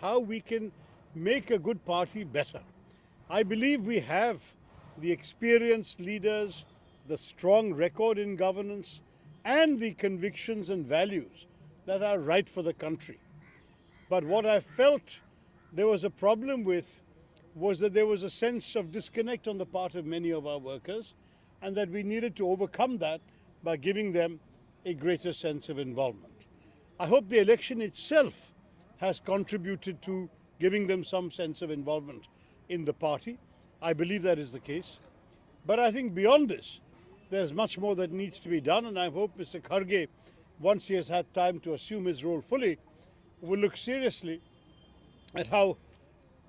how we can make a good party better. I believe we have the experienced leaders, the strong record in governance, and the convictions and values that are right for the country. But what I felt there was a problem with was that there was a sense of disconnect on the part of many of our workers, and that we needed to overcome that by giving them a greater sense of involvement. I hope the election itself has contributed to giving them some sense of involvement in the party. I believe that is the case. But I think beyond this, there's much more that needs to be done, and I hope Mr. Kharge, once he has had time to assume his role fully, will look seriously at how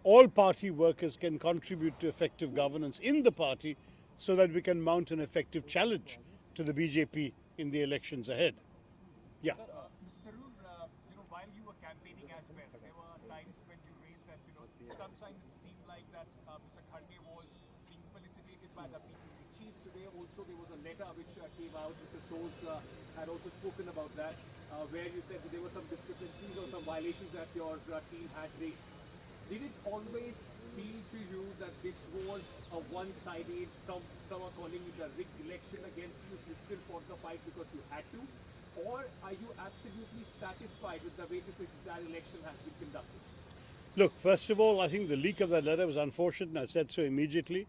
all party workers can contribute to effective governance in the party so that we can mount an effective challenge to the BJP in the elections ahead. Yeah. Mr. Tharoor, while you were campaigning as well, there were times when you raised that, sometimes it seemed like that Mr. Kharge was being felicitated by the PCC chiefs. Today also there was a letter which came out. Mr. Soos had also spoken about that, where you said that there were some discrepancies or some violations that your team had raised. Did it always feel to you that this was a one-sided, some are calling it a rigged election against you, so you still fought the fight because you had to? Or are you absolutely satisfied with the way this entire election has been conducted? Look, first of all, I think the leak of that letter was unfortunate, and I said so immediately.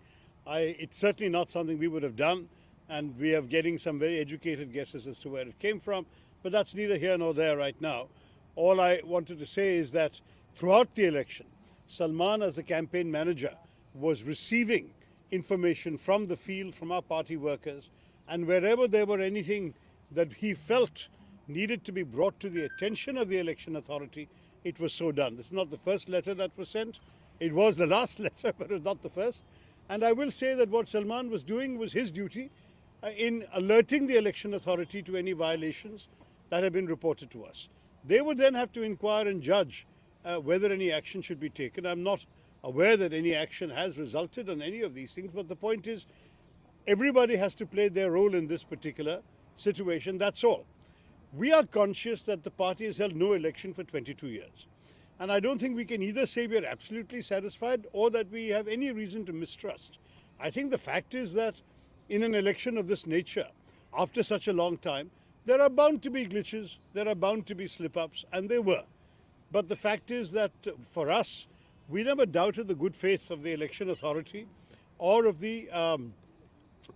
It's certainly not something we would have done, and we are getting some very educated guesses as to where it came from, but that's neither here nor there right now. All I wanted to say is that throughout the election, Salman, as the campaign manager, was receiving information from the field, from our party workers, and wherever there were anything that he felt needed to be brought to the attention of the election authority, it was so done. This is not the first letter that was sent. It was the last letter, but it was not the first. And I will say that what Salman was doing was his duty in alerting the election authority to any violations that have been reported to us. They would then have to inquire and judge whether any action should be taken. I'm not aware that any action has resulted on any of these things, but the point is everybody has to play their role in this particular situation, that's all. We are conscious that the party has held no election for 22 years. And I don't think we can either say we are absolutely satisfied or that we have any reason to mistrust. I think the fact is that in an election of this nature, after such a long time, there are bound to be glitches, there are bound to be slip-ups, and there were. But the fact is that for us, we never doubted the good faith of the election authority or of the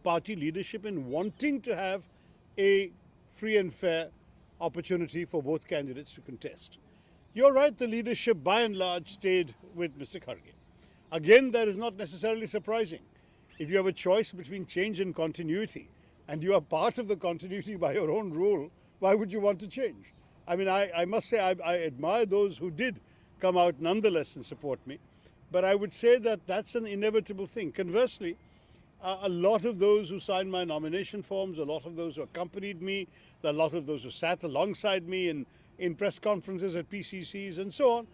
party leadership in wanting to have a free and fair opportunity for both candidates to contest. You're right, the leadership by and large stayed with Mr. Kharge. Again, that is not necessarily surprising. If you have a choice between change and continuity, and you are part of the continuity by your own rule, why would you want to change? I mean, I must say I admire those who did come out nonetheless and support me, but I would say that that's an inevitable thing. Conversely, a lot of those who signed my nomination forms, a lot of those who accompanied me, a lot of those who sat alongside me in press conferences at PCCs and so on,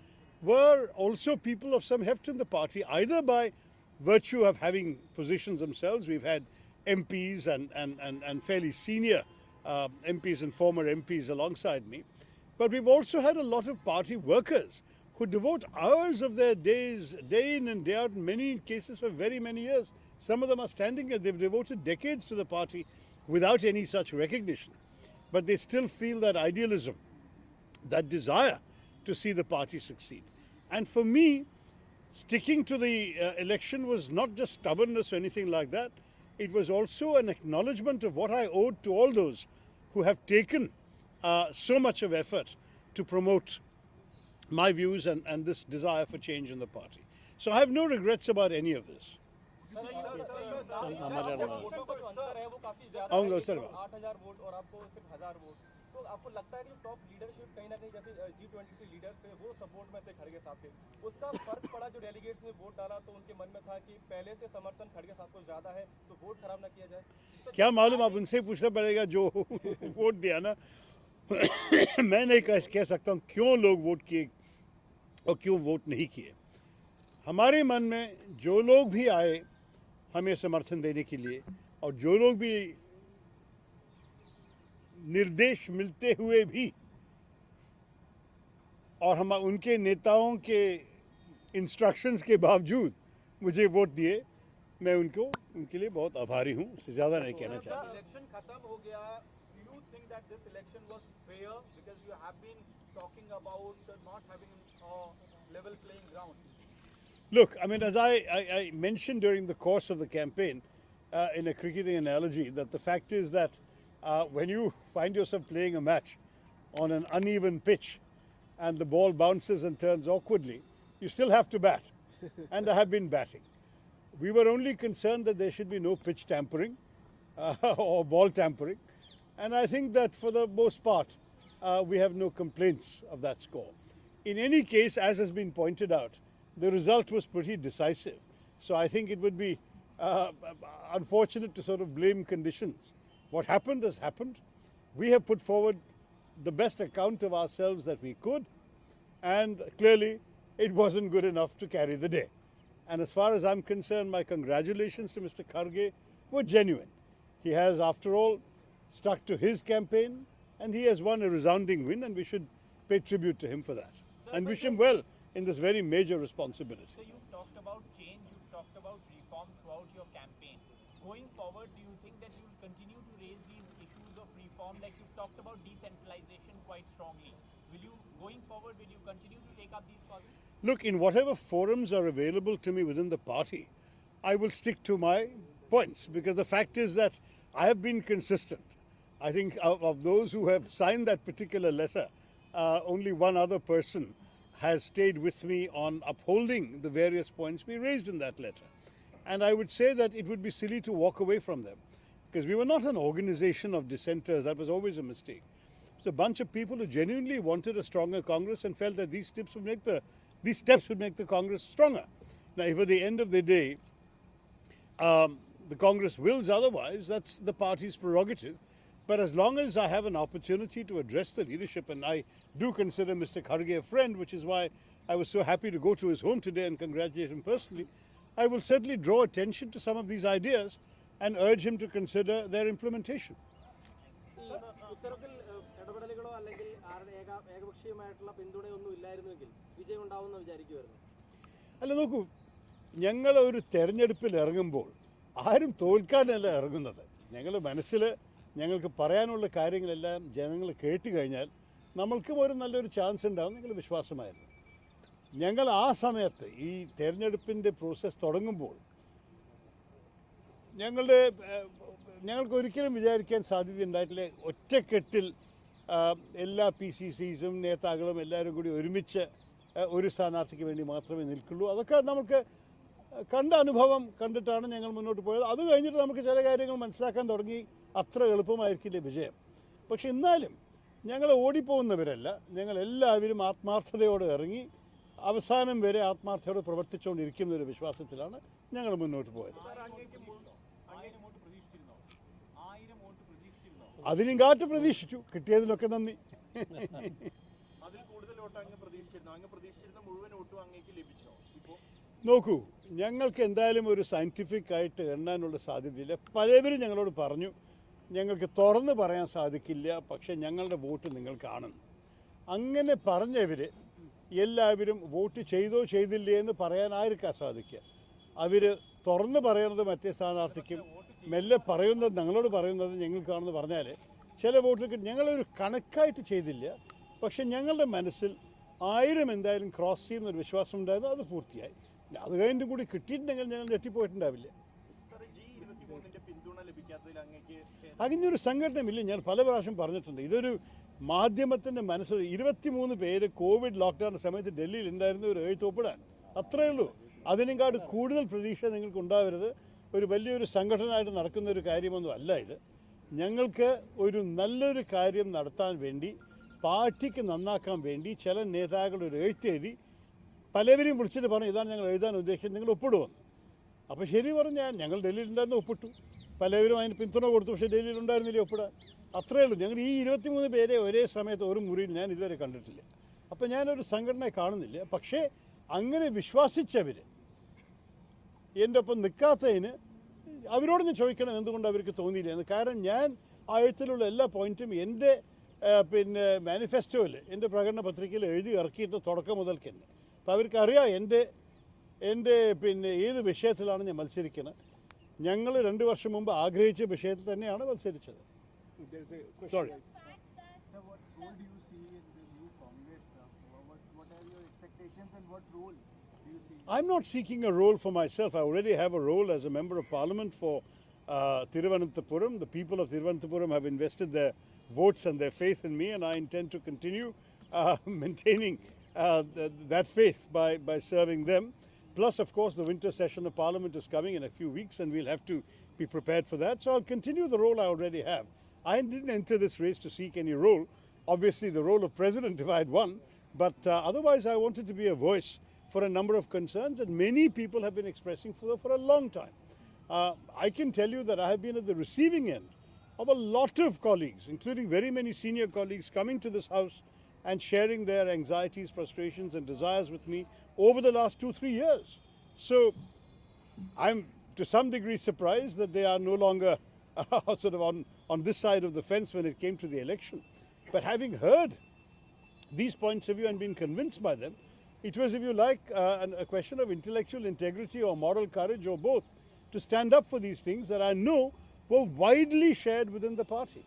were also people of some heft in the party, either by virtue of having positions themselves. We've had MPs and fairly senior MPs and former MPs alongside me. But we've also had a lot of party workers who devote hours of their days, day in and day out, in many cases for very many years. Some of them are standing here, they've devoted decades to the party without any such recognition. But they still feel that idealism, that desire to see the party succeed. And for me, sticking to the election was not just stubbornness or anything like that. It was also an acknowledgement of what I owed to all those who have taken so much of effort to promote my views and this desire for change in the party. So I have no regrets about any of this. तो आपको लगता है कि top leadership कहीं ना कहीं जैसे G20 leaders थे वो सपोर्ट में थे खड़गे साहब के, उसका फर्क पड़ा जो डेलीगेट्स ने वोट डाला तो उनके मन में था कि पहले से समर्थन खड़गे साहब को ज्यादा है तो वोट खराब ना किया जाए? क्या मालूम, आप उनसे पूछना पड़ेगा जो वोट दिया ना। मैं नहीं कह सकता हूँ क्यों लोग वोट किए और क्यों वोट नहीं किए। हमारे मन में जो लोग भी आए हमें समर्थन देने के लिए और जो लोग भी निर्देश मिलते हुए भी और हम उनके नेताओं के इंस्ट्रक्शंस के बावजूद मुझे वोट दिए, मैं उनके लिए बहुत आभारी हूँ। उससे ज़्यादा नहीं कहना चाहता। इलेक्शन खत्म हो गया, do you think that this election was fair because you have been talking about not having a level playing ground? Look, I mean, as I mentioned during the course of the campaign, in a cricketing analogy, that the fact is that when you find yourself playing a match on an uneven pitch and the ball bounces and turns awkwardly, you still have to bat. And I have been batting. We were only concerned that there should be no pitch tampering or ball tampering. And I think that for the most part, we have no complaints of that score. In any case, as has been pointed out, the result was pretty decisive. So I think it would be unfortunate to sort of blame conditions. What happened has happened. We have put forward the best account of ourselves that we could, and clearly it wasn't good enough to carry the day. And as far as I'm concerned, my congratulations to Mr. Kharge were genuine. He has, after all, stuck to his campaign, and he has won a resounding win, and we should pay tribute to him for that. And wish him well in this very major responsibility. So you've talked about change, you've talked about reform throughout your campaign. Going forward, do you think that you will continue to raise these issues of reform? Like you've talked about decentralization quite strongly. Going forward, will you continue to take up these causes? Look, in whatever forums are available to me within the party, I will stick to my points, because the fact is that I have been consistent. I think of those who have signed that particular letter, only one other person has stayed with me on upholding the various points we raised in that letter. And I would say that it would be silly to walk away from them, because we were not an organization of dissenters. That was always a mistake. It's a bunch of people who genuinely wanted a stronger Congress and felt that these steps would make the Congress stronger. Now, if at the end of the day, the Congress wills otherwise, that's the party's prerogative. But as long as I have an opportunity to address the leadership, and I do consider Mr. Kharge a friend, which is why I was so happy to go to his home today and congratulate him personally, I will certainly draw attention to some of these ideas and urge him to consider their implementation. ഇടപെടലുകളോ അല്ലെങ്കിൽ ഏകപക്ഷീയമായിട്ടുള്ള പിന്തുണയൊന്നും ഇല്ലായിരുന്നുവെങ്കിൽ വിജയം ഉണ്ടാവുമെന്ന് വിചാരിക്കുമായിരുന്നു. അല്ല, നോക്കൂ, ഞങ്ങൾ ഒരു തെരഞ്ഞെടുപ്പിൽ ഇറങ്ങുമ്പോൾ ആരും തോൽക്കാനല്ല ഇറങ്ങുന്നത്. ഞങ്ങളുടെ മനസ്സിൽ ഞങ്ങൾക്ക് പറയാനുള്ള കാര്യങ്ങളെല്ലാം ജനങ്ങൾ കേട്ട് കഴിഞ്ഞാൽ നമ്മൾക്കും ഒരു നല്ലൊരു ചാൻസ് ഉണ്ടാവും എന്നുള്ള വിശ്വാസമായിരുന്നു. ഞങ്ങൾ ആ സമയത്ത് ഈ തെരഞ്ഞെടുപ്പിൻ്റെ പ്രോസസ്സ് തുടങ്ങുമ്പോൾ ഞങ്ങൾക്ക് ഒരിക്കലും വിചാരിക്കാൻ സാധ്യതയുണ്ടായിട്ടില്ല ഒറ്റക്കെട്ടിൽ എല്ലാ PCCസും നേതാക്കളും എല്ലാവരും കൂടി ഒരുമിച്ച് ഒരു സ്ഥാനാർത്ഥിക്ക് വേണ്ടി മാത്രമേ നിൽക്കുള്ളൂ. അതൊക്കെ നമുക്ക് കണ്ട അനുഭവം കണ്ടിട്ടാണ് ഞങ്ങൾ മുന്നോട്ട് പോയത്. അത് കഴിഞ്ഞിട്ട് നമുക്ക് ചില കാര്യങ്ങൾ മനസ്സിലാക്കാൻ തുടങ്ങി. അത്ര എളുപ്പമായിരിക്കില്ല വിജയം. പക്ഷെ എന്നാലും ഞങ്ങൾ ഓടിപ്പോകുന്നവരല്ല. ഞങ്ങൾ എല്ലാവരും ആത്മാർത്ഥതയോടെ ഇറങ്ങി അവസാനം വരെ ആത്മാർത്ഥതയോടെ പ്രവർത്തിച്ചുകൊണ്ടിരിക്കുന്ന ഒരു വിശ്വാസത്തിലാണ് ഞങ്ങൾ മുന്നോട്ട് പോയത്. അതിനും കാറ്റ് പ്രതീക്ഷിച്ചു, കിട്ടിയതിലൊക്കെ നന്ദി. നോക്കൂ, ഞങ്ങൾക്ക് എന്തായാലും ഒരു സയൻറ്റിഫിക് ആയിട്ട് എണ്ണാനുള്ള സാധ്യതയില്ല. പലവരും ഞങ്ങളോട് പറഞ്ഞു ഞങ്ങൾക്ക് തുറന്ന് പറയാൻ സാധിക്കില്ല, പക്ഷേ ഞങ്ങളുടെ വോട്ട് നിങ്ങൾ കാണുന്നു. അങ്ങനെ പറഞ്ഞവർ എല്ലാവരും വോട്ട് ചെയ്തോ ചെയ്തില്ലേ എന്ന് പറയാനായിരിക്കാം സാധിക്കുക. അവർ തുറന്ന് പറയുന്നത് മറ്റേ സ്ഥാനാർത്ഥിക്കും, മെല്ലെ പറയുന്നത് ഞങ്ങളോട് പറയുന്നത് ഞങ്ങൾക്കാണെന്ന് പറഞ്ഞാൽ ചില വോട്ടുകൾക്ക് ഞങ്ങളൊരു കണക്കായിട്ട് ചെയ്തില്ല. പക്ഷെ ഞങ്ങളുടെ മനസ്സിൽ 1000 എന്തായാലും ക്രോസ് ചെയ്യുന്നൊരു വിശ്വാസം ഉണ്ടായിരുന്നു. അത് പൂർത്തിയായി. അത് കഴിഞ്ഞിട്ട് കൂടി കിട്ടിയിട്ടുണ്ടെങ്കിൽ ഞങ്ങൾ ഞെട്ടിപ്പോയിട്ടുണ്ടാവില്ല. അങ്ങനൊരു സംഘടനമില്ല. ഞാൻ പല പ്രാവശ്യം പറഞ്ഞിട്ടുണ്ട്, ഇതൊരു മാധ്യമത്തിൻ്റെ മനസ്സിൽ 23 പേര് കോവിഡ് ലോക്ക്ഡൗൺ സമയത്ത് ഡൽഹിയിൽ ഉണ്ടായിരുന്ന ഒരു എഴുത്തൊപ്പിടാൻ, അത്രയേ ഉള്ളൂ. അതിനേക്കാട് കൂടുതൽ പ്രതീക്ഷ നിങ്ങൾക്ക് ഉണ്ടാവരുത്. ഒരു വലിയൊരു സംഘടനയായിട്ട് നടക്കുന്ന ഒരു കാര്യമൊന്നും അല്ല ഇത്. ഞങ്ങൾക്ക് ഒരു നല്ലൊരു കാര്യം നടത്താൻ വേണ്ടി, പാർട്ടിക്ക് നന്നാക്കാൻ വേണ്ടി ചില നേതാക്കൾ ഒരു എഴുത്തെഴുതി പലവരെയും വിളിച്ചിട്ട് പറഞ്ഞു ഇതാണ് ഞങ്ങൾ എഴുതാൻ ഉദ്ദേശിച്ചത്, നിങ്ങൾ ഒപ്പിടുമെന്ന്. അപ്പോൾ ശരി പറഞ്ഞാൽ ഞങ്ങൾ ഡൽഹിയിലുണ്ടായിരുന്നു, ഒപ്പിട്ടു. പലവരും അതിന് പിന്തുണ കൊടുത്തു. പക്ഷേ ഡൽഹിയിലുണ്ടായിരുന്നില്ല ഒപ്പിടാൻ. അത്രയേ ഉള്ളൂ. ഞങ്ങൾ ഈ 23 പേരെ ഒരേ സമയത്ത് ഒരു മുറിയിൽ ഞാൻ ഇതുവരെ കണ്ടിട്ടില്ല. അപ്പോൾ ഞാനൊരു സംഘടനയെ കാണുന്നില്ല. പക്ഷേ അങ്ങനെ വിശ്വസിച്ചവർ എൻ്റെ ഒപ്പം നിൽക്കാത്തതിന് അവരോട് ഞാൻ ചോദിക്കണം എന്തുകൊണ്ട് അവർക്ക് തോന്നിയില്ല എന്ന്. കാരണം ഞാൻ ആ എഴുത്തിലുള്ള എല്ലാ പോയിൻറ്റും എൻ്റെ പിന്നെ മാനിഫെസ്റ്റോയിൽ എൻ്റെ പ്രകടന പത്രികയിൽ എഴുതി ഇറക്കിയിട്ട് തുടക്കം മുതൽക്ക് തന്നെ. അപ്പോൾ അവർക്കറിയാം എൻ്റെ പിന്നെ ഏത് വിഷയത്തിലാണ് ഞാൻ മത്സരിക്കുന്നത്. ഞങ്ങൾ 2 വർഷം മുമ്പ് ആഗ്രഹിച്ച വിഷയത്തിൽ തന്നെയാണ് മത്സരിച്ചത്. Sorry. Sir, what role do you see in the new Congress? What are your expectations and what role do you see? I'm not seeking a role for myself. I already have a role as a member of parliament for Thiruvananthapuram. The people of Thiruvananthapuram have invested their votes and their faith in me, and I intend to continue maintaining that faith by serving them. Plus, of course, the winter session of parliament is coming in a few weeks, and we'll have to be prepared for that. So I'll continue the role I already have. I didn't enter this race to seek any role. Obviously, the role of president if I had won, but otherwise I wanted to be a voice for a number of concerns that many people have been expressing for a long time. I can tell you that I have been at the receiving end of a lot of colleagues, including very many senior colleagues, coming to this house and sharing their anxieties, frustrations and desires with me over the last 2-3 years. So I'm to some degree surprised that they are no longer sort of on this side of the fence when it came to the election. But having heard these points of view and been convinced by them, it was, if you like, a question of intellectual integrity or moral courage or both to stand up for these things that I know were widely shared within the party.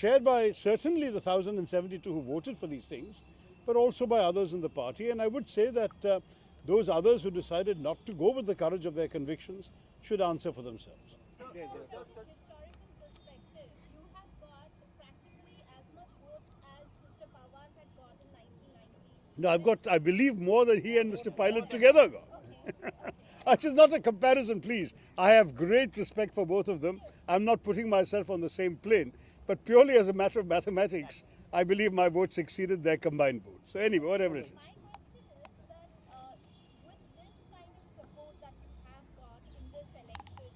Shared by certainly the 1,072 who voted for these things, but also by others in the party. And I would say that those others who decided not to go with the courage of their convictions should answer for themselves. From a historical perspective, you have got practically as much votes as Mr. Pawar had got in 1990. No, I've got, I believe, more than he and Mr. Pilot together got. Which is not a comparison, please. I have great respect for both of them. I'm not putting myself on the same plane, but purely as a matter of mathematics, I believe my votes exceeded their combined votes. So anyway, whatever it is. My question is that with this kind of support that you have got in this election,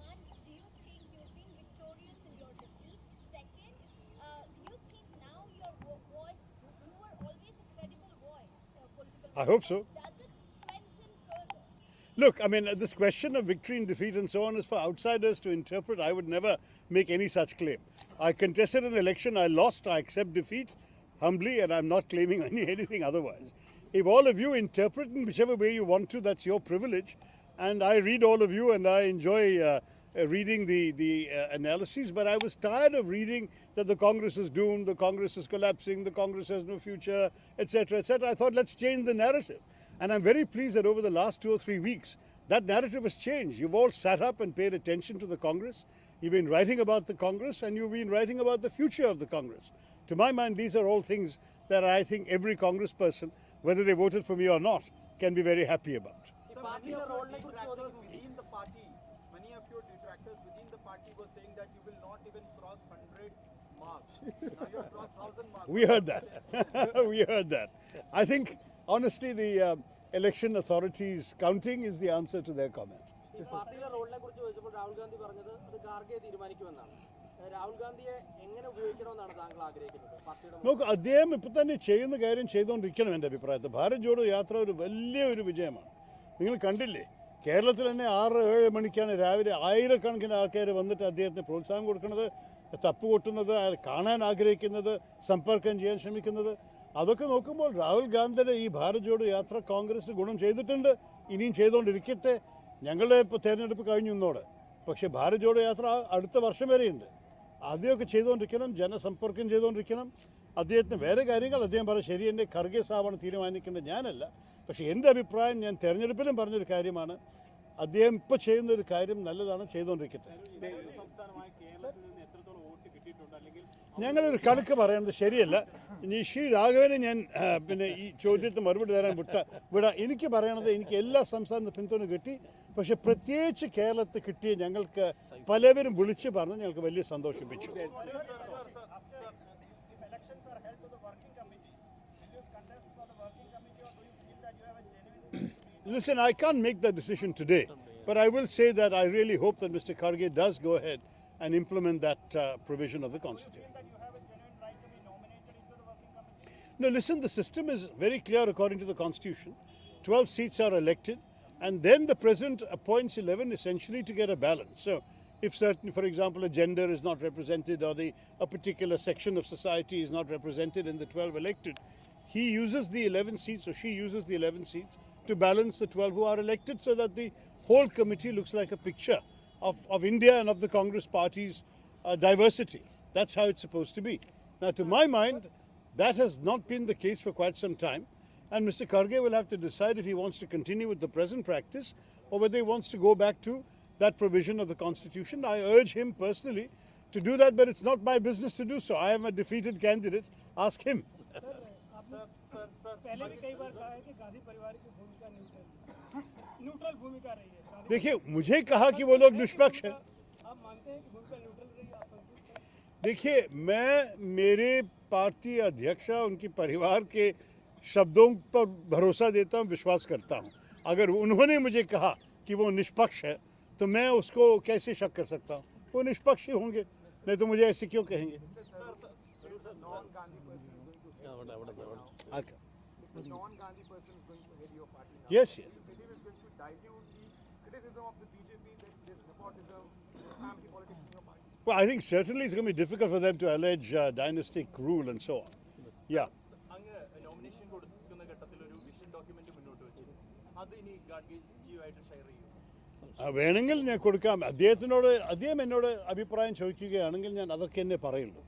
one, do you think you've been victorious in your defeat? Second, do you think now your voice, you were always a credible voice, political I hope so. does it strengthen further? Look, I mean, this question of victory and defeat and so on is for outsiders to interpret. I would never make any such claim. I contested an election, I lost, I accept defeat humbly, and I'm not claiming anything otherwise. If all of you interpret in whichever way you want to, that's your privilege. And I read all of you, and I enjoy reading the analyses, but I was tired of reading that the Congress is doomed, the Congress is collapsing, the Congress has no future, etc., etc. I thought, let's change the narrative. And I'm very pleased that over the last 2 or 3 weeks, that narrative has changed. You've all sat up and paid attention to the Congress. You've been writing about the Congress, and you've been writing about the future of the Congress. To my mind, these are all things that I think every Congress person, whether they voted for me or not, can be very happy about. So many of your detractors within the party, many of your detractors within the party were saying that you will not even cross 100 marks. Now you have crossed 1,000 marks. We heard that. We heard that. I think, honestly, the election authorities' counting is the answer to their comment. ഈ പാർട്ടിയുടെ റോളിനെ കുറിച്ച് ചോദിച്ചപ്പോൾ രാഹുൽ ഗാന്ധി പറഞ്ഞത് അത് ഖാർഗെ തീരുമാനിക്കുമെന്നാണ്. രാഹുൽ ഗാന്ധിയെ എങ്ങനെ ഉപയോഗിക്കണമെന്നാണ് താങ്കൾ ആഗ്രഹിക്കുന്നത് പാർട്ടിയുടെ? നോക്ക്, അദ്ദേഹം ഇപ്പം തന്നെ ചെയ്യുന്ന കാര്യം ചെയ്തുകൊണ്ടിരിക്കണം. എൻ്റെ അഭിപ്രായത്തിൽ ഭാരത് ജോഡോ യാത്ര ഒരു വലിയൊരു വിജയമാണ്. നിങ്ങൾ കണ്ടില്ലേ, കേരളത്തിൽ തന്നെ 6-7 മണിക്കാണ് രാവിലെ ആയിരക്കണക്കിന് ആൾക്കാർ വന്നിട്ട് അദ്ദേഹത്തിന് പ്രോത്സാഹനം കൊടുക്കുന്നത്, തപ്പ് കൊട്ടുന്നത്, അയാൾ കാണാൻ ആഗ്രഹിക്കുന്നത്, സമ്പർക്കം ചെയ്യാൻ ശ്രമിക്കുന്നത്. അതൊക്കെ നോക്കുമ്പോൾ രാഹുൽ ഗാന്ധിയുടെ ഈ ഭാരത് ജോഡോ യാത്ര കോൺഗ്രസ് ഗുണം ചെയ്തിട്ടുണ്ട്, ഇനിയും ചെയ്തുകൊണ്ടിരിക്കട്ടെ. ഞങ്ങളുടെ ഇപ്പോൾ തെരഞ്ഞെടുപ്പ് കഴിഞ്ഞു ഇന്നോടെ, പക്ഷേ ഭാരത് ജോഡോ യാത്ര അടുത്ത വർഷം വരെയുണ്ട്. ആദ്യമൊക്കെ ചെയ്തുകൊണ്ടിരിക്കണം, ജനസമ്പർക്കം ചെയ്തുകൊണ്ടിരിക്കണം. അദ്ദേഹത്തിന് വേറെ കാര്യങ്ങൾ അദ്ദേഹം പറയും, ശരി, എൻ്റെ ഖർഗെ സാബാണ് തീരുമാനിക്കേണ്ടത്, ഞാനല്ല. പക്ഷേ എൻ്റെ അഭിപ്രായം, ഞാൻ തെരഞ്ഞെടുപ്പിലും പറഞ്ഞൊരു കാര്യമാണ്, അദ്ദേഹം ഇപ്പോൾ ചെയ്യുന്നൊരു കാര്യം നല്ലതാണ്, ചെയ്തുകൊണ്ടിരിക്കട്ടെ. ഞങ്ങളൊരു കണക്ക് പറയുന്നത് ശരിയല്ല. ഇനി ശ്രീ രാഘവനെ ഞാൻ പിന്നെ ഈ ചോദ്യത്തിന് മറുപടി തരാൻ വിടാം. എനിക്ക് പറയണത്, എനിക്ക് എല്ലാ സംസ്ഥാനത്തും പിന്തുണ കിട്ടി, പക്ഷെ പ്രത്യേകിച്ച് കേരളത്തിൽ കിട്ടിയ ഞങ്ങൾക്ക് പലവരും വിളിച്ച് പറഞ്ഞ് ഞങ്ങൾക്ക് വലിയ സന്തോഷിപ്പിച്ചു. Listen, I can't make that decision today, but I will say that I really hope that Mr. Kharge does go ahead and implement that provision of the Constitution. No, listen, the system is very clear according to the Constitution. 12 seats are elected, and then the President appoints 11 essentially to get a balance. So if certain, for example, a gender is not represented or a particular section of society is not represented in the 12 elected, he uses the 11 seats or she uses the 11 seats to balance the 12 who are elected so that the whole committee looks like a picture of India and of the Congress party's diversity. That's how it's supposed to be. Now, to my mind, that has not been the case for quite some time. And Mr. Kharge will have to decide if he wants to continue with the present practice or whether he wants to go back to that provision of the Constitution. I urge him personally to do that, but it's not my business to do so. I am a defeated candidate. Ask him. पहले भी कई बार कहा है कि गांधी परिवार की भूमिका neutral भूमिका रही है। देखिए, मुझे कहा कि वो लोग निष्पक्ष हैं। आप मानते हैं कि भूमिका न्यूट्रल रही है? आप संतुष्ट हैं? देखिए, मैं मेरे पार्टी अध्यक्ष उनके परिवार के शब्दों पर भरोसा देता हूँ, विश्वास करता हूँ। अगर उन्होंने मुझे कहा कि वो निष्पक्ष है तो मैं उसको कैसे शक कर सकता हूँ? वो निष्पक्ष ही होंगे, नहीं तो मुझे ऐसे क्यों कहेंगे? non-Gandhi person is going to head your party now. Yes, yes. Do you believe it's going to dilute the criticism of the BJP that there's nepotism, there's family politics in your party? Well, I think certainly it's going to be difficult for them to allege dynastic rule and so on. Yeah. അങ്ങ് nomination കൊടുക്കുന്ന ഘട്ടത്തിൽ ഒരു vision document മുന്നോട്ട് വെച്ചിരുന്നു. അത് ഇനി ഗാഡ്ഗിജിയുമായിട്ട് share ചെയ്യും. വേണമെങ്കിൽ ഞാൻ കൊടുക്കാം. അദ്ദേഹം എന്നോട് അഭിപ്രായം ചോദിക്കുകയാണെങ്കിൽ ഞാൻ അതൊക്കെ എന്നെ പറയുള്ളൂ.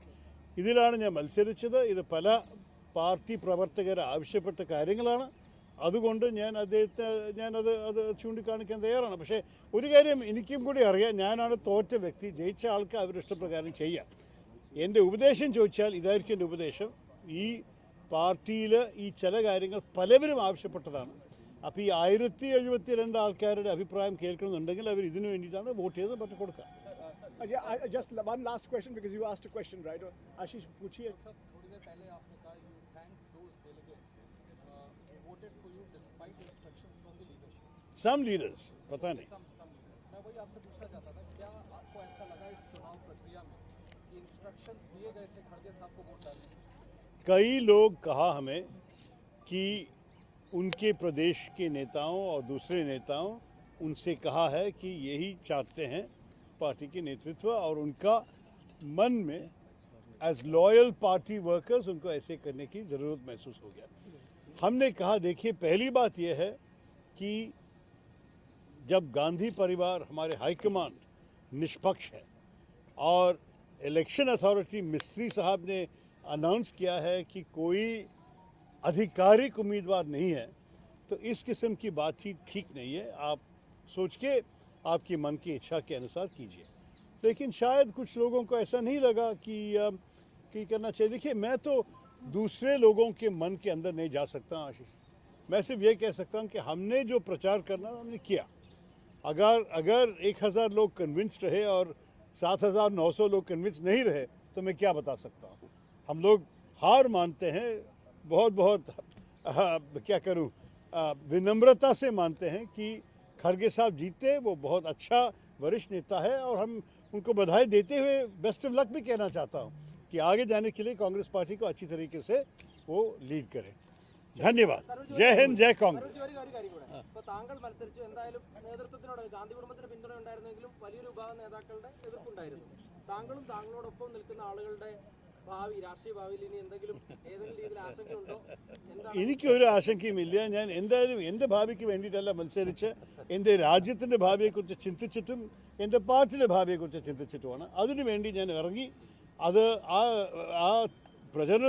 ഇതിലാണ് ഞാൻ മത്സരിച്ചത്. ഇത് പല പാർട്ടി പ്രവർത്തകർ ആവശ്യപ്പെട്ട കാര്യങ്ങളാണ്. അതുകൊണ്ട് ഞാനത് ചൂണ്ടിക്കാണിക്കാൻ തയ്യാറാണ്. പക്ഷേ ഒരു കാര്യം എനിക്കും കൂടി അറിയാം, ഞാനാണ് തോറ്റ വ്യക്തി. ജയിച്ച ആൾക്ക് അവരുടെ ഇഷ്ടപ്രകാരം ചെയ്യാം. എൻ്റെ ഉപദേശം ചോദിച്ചാൽ ഇതായിരിക്കും എൻ്റെ ഉപദേശം. ഈ പാർട്ടിയിൽ ഈ ചില കാര്യങ്ങൾ പലവരും ആവശ്യപ്പെട്ടതാണ്. അപ്പോൾ ഈ 1072 ആൾക്കാരുടെ അഭിപ്രായം കേൾക്കണമെന്നുണ്ടെങ്കിൽ അവർ ഇതിനു വേണ്ടിയിട്ടാണ് വോട്ട് ചെയ്ത് പറ്റി കൊടുക്കുക. Just one last question because you asked a question, right? Ashish, पूछिए. थोड़ी देर पहले आपने कहा you thanked those delegates who voted for you despite instructions from the leadership. Some leaders, पता नहीं. Some leaders. मैं वही आपसे पूछना चाहता था, क्या आपको ऐसा लगा इस चुनाव प्रक्रिया में कि इंस्ट्रक्शंस दिए गए थे खड़गे साहब को वोट डालने? कई लोग कहा हमें कि उनके प्रदेश के नेताओं और दूसरे नेताओं उनसे कहा है कि यही चाहते हैं पार्टी के नेतृत्व और उनका मन में एज लॉयल पार्टी वर्कर्स उनको ऐसे करने की ज़रूरत महसूस हो गया. हमने कहा देखिए, पहली बात यह है कि जब गांधी परिवार हमारे हाईकमान निष्पक्ष है और इलेक्शन अथॉरिटी मिस्त्री साहब ने अनाउंस किया है कि कोई आधिकारिक उम्मीदवार नहीं है, तो इस किस्म की बातचीत ठीक नहीं है. आप सोच के आपकी मन की इच्छा के अनुसार कीजिए. लेकिन शायद कुछ लोगों को ऐसा नहीं लगा कि करना चाहिए. देखिए, मैं तो दूसरे लोगों के मन के अंदर नहीं जा सकता आशीष. मैं सिर्फ ये कह सकता हूँ कि हमने जो प्रचार करना हमने किया. अगर 1000 लोग कन्विंस्ड रहे और 7900 लोग कन्विंस नहीं रहे तो मैं क्या बता सकता हूँ. हम लोग हार मानते हैं, बहुत क्या करूँ, विनम्रता से मानते हैं कि खड़गे साहब जीते. वो बहुत अच्छा वरिष्ठ नेता है और हम उनको बधाई देते हुए बेस्ट ऑफ लक भी कहना चाहता हूँ कि आगे जाने के लिए कांग्रेस पार्टी को अच्छी तरीके से वो लीड करे. धन्यवाद. जय हिंद, जय कांग्रेस. ഇപ്പോൾ താങ്കൾ മത്സരിച്ചു, എന്തായാലും നേതൃത്വത്തിനോട് ഗാന്ധി കുടുംബത്തിന് പിന്തുണ ഉണ്ടായിരുന്നെങ്കിലും വലിയൊരു വിഭാഗം നേതാക്കളുടെ എതിർപ്പുണ്ടായിരുന്നു. താങ്കളും താങ്കളോടൊപ്പം നിൽക്കുന്ന ആളുകളുടെ ഭാവി, രാഷ്ട്രീയ ഭാവിയിൽ ഇനി ഏതെങ്കിലും രീതിയിൽ ആശങ്കയുണ്ടോ? എനിക്കൊരു ആശങ്കയുമില്ല. ഞാൻ എന്തായാലും എൻ്റെ ഭാവിക്ക് വേണ്ടിയിട്ടല്ല മത്സരിച്ച്, എൻ്റെ രാജ്യത്തിൻ്റെ ഭാവിയെക്കുറിച്ച് ചിന്തിച്ചിട്ടും എൻ്റെ പാർട്ടിയുടെ ഭാവിയെക്കുറിച്ച് ചിന്തിച്ചിട്ടുമാണ്. അതിനുവേണ്ടി ഞാൻ ഇറങ്ങി. അത് ആ പ്രചരണ